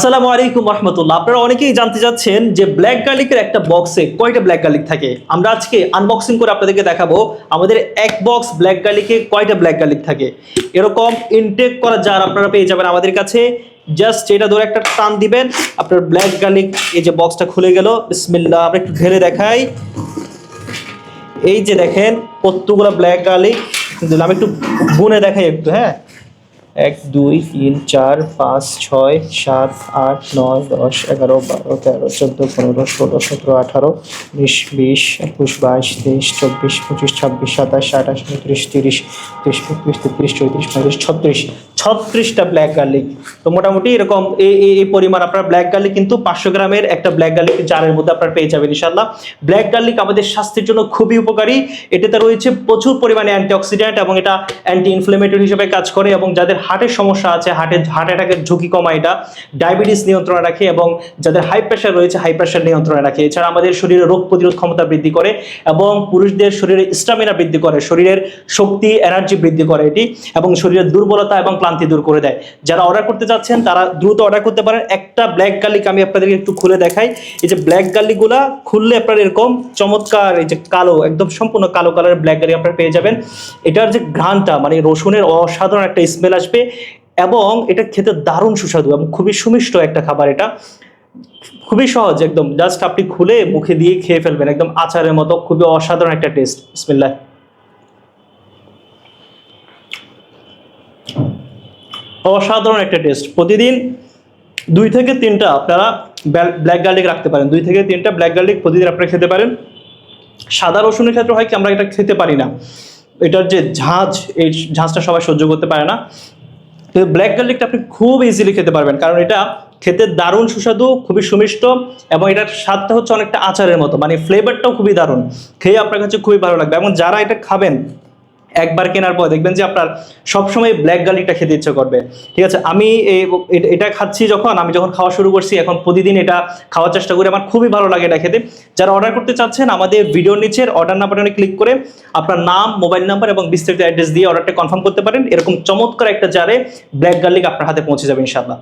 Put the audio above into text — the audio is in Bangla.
আসসালামু আলাইকুম রহমতুল্লাহ। আপনারা অনেকেই জানতে চাচ্ছেন যে ব্ল্যাক গার্লিকের একটা বক্সে কয়টা ব্ল্যাক গার্লিক থাকে। আমরা আজকে আনবক্সিং করে আপনাদেরকে দেখাবো আমাদের এক বক্স ব্ল্যাক গার্লিকে কয়টা ব্ল্যাক গার্লিক থাকে। এরকম ইনটেক করা জার আপনারা পেয়ে যাবেন আমাদের কাছে। জাস্ট এটা ধরে একটা টান দিবেন, আপনার ব্ল্যাক গার্লিক এই যে বক্সটা খুলে গেল। বিসমিল্লাহ, আমরা একটু ঢেলে দেখাই। এই যে দেখেন কতগুলো ব্ল্যাক গার্লিক, আমি একটু গুনে দেখাই একটু। হ্যাঁ, 1 2 3 4 5 6 7 8 9 10 11 12 13 14 15 16 17 18 19 20 21 22 23 24 25 26 27 28 29 30 31 32 33 34 35 36টা ব্ল্যাক গার্লিক। তো মোটামুটি এরকম এই পরিমাণ আপনার ব্ল্যাক গার্লিক কিন্তু 500 গ্রামের একটা ব্ল্যাক গার্লিক জারের মধ্যে আপনার পেয়ে যাবেন ইনশাআল্লাহ। ব্ল্যাক গার্লিক আমাদের স্বাস্থ্যের জন্য খুবই উপকারী। এটাতে রয়েছে প্রচুর পরিমাণে অ্যান্টিঅক্সিডেন্ট এবং এটা অ্যান্টি ইনফ্লেমেটরি হিসেবে কাজ করে, এবং যাদের হার্টের সমস্যা আছে, হার্ট অ্যাটাকের ঝুঁকি কমায় এটা, ডায়াবেটিস নিয়ন্ত্রণে রাখে, এবং যাদের হাই প্রেশার রয়েছে হাই প্রেশার নিয়ন্ত্রণে রাখে। এছাড়া আমাদের শরীরে রোগ প্রতিরোধ ক্ষমতা বৃদ্ধি করে এবং পুরুষদের শরীরে স্ট্যামিনা বৃদ্ধি করে, শরীরের শক্তি এনার্জি বৃদ্ধি করে এটি, এবং শরীরের দুর্বলতা এবং ক্লান্তি দূর করে দেয়। যারা অর্ডার করতে চাচ্ছেন তারা দ্রুত অর্ডার করতে পারেন। একটা ব্ল্যাক গার্লিক আমি আপনাদেরকে একটু খুলে দেখাই। এই যে ব্ল্যাক গার্লিকগুলা খুললে আপনার এরকম চমৎকার এই যে কালো, একদম সম্পূর্ণ কালো কালারের ব্ল্যাক গার্লিক আপনারা পেয়ে যাবেন। এটার যে ঘ্রাণটা, মানে রসুনের অসাধারণ একটা স্মেল আসবে, এবং এটা খেতে দারুণ সুস্বাদু এবং খুবই সুমিষ্ট একটা খাবার। এটা খুবই সহজ, একদম জাস্ট আপনি খুলে মুখে দিয়ে খেয়ে ফেলবেন, একদম আচারের মতো। খুবই অসাধারণ একটা টেস্ট। বিসমিল্লাহ। অসাধারণ একটা টেস্ট। প্রতিদিন 2 থেকে 3টা আপনারা ব্ল্যাক গার্লিক রাখতে পারেন। 2 থেকে 3টা ব্ল্যাক গার্লিক প্রতিদিন আপনারা খেতে পারেন। সাদা রসুনের ক্ষেত্রে হয় কি, আমরা এটা খেতে পারি না, এটার যে ঝাঁজ, এই ঝাঁজটা সবাই সহ্য করতে পারে না। তো ব্ল্যাক গার্লিকটা আপনি খুব ইজিলি খেতে পারবেন, কারণ এটা খেতে দারুণ সুস্বাদু, খুবই সুমিষ্ট, এবং এটার স্বাদটা হচ্ছে অনেকটা আচারের মতো, মানে ফ্লেভারটাও খুবই দারুণ। খেয়ে আপনার কাছে খুবই ভালো লাগবে, এবং যারা এটা খাবেন একবার কেনার পর দেখবেন যে আপনার সবসময় ব্ল্যাক গার্লিকটা খেতে ইচ্ছে করবে। ঠিক আছে, আমি এটা খাচ্ছি, আমি যখন খাওয়া শুরু করছি, এখন প্রতিদিন এটা খাওয়ার চেষ্টা করি, আমার খুবই ভালো লাগে এটা খেতে। যারা অর্ডার করতে চাচ্ছেন আমাদের ভিডিওর নিচের অর্ডার নাও বাটনে ক্লিক করে আপনার নাম, মোবাইল নাম্বার এবং বিস্তারিত অ্যাড্রেস দিয়ে অর্ডারটা কনফার্ম করতে পারেন। এরকম চমৎকার একটা জারে ব্ল্যাক গার্লিক আপনার হাতে পৌঁছে যাবে ইনশাআল্লাহ।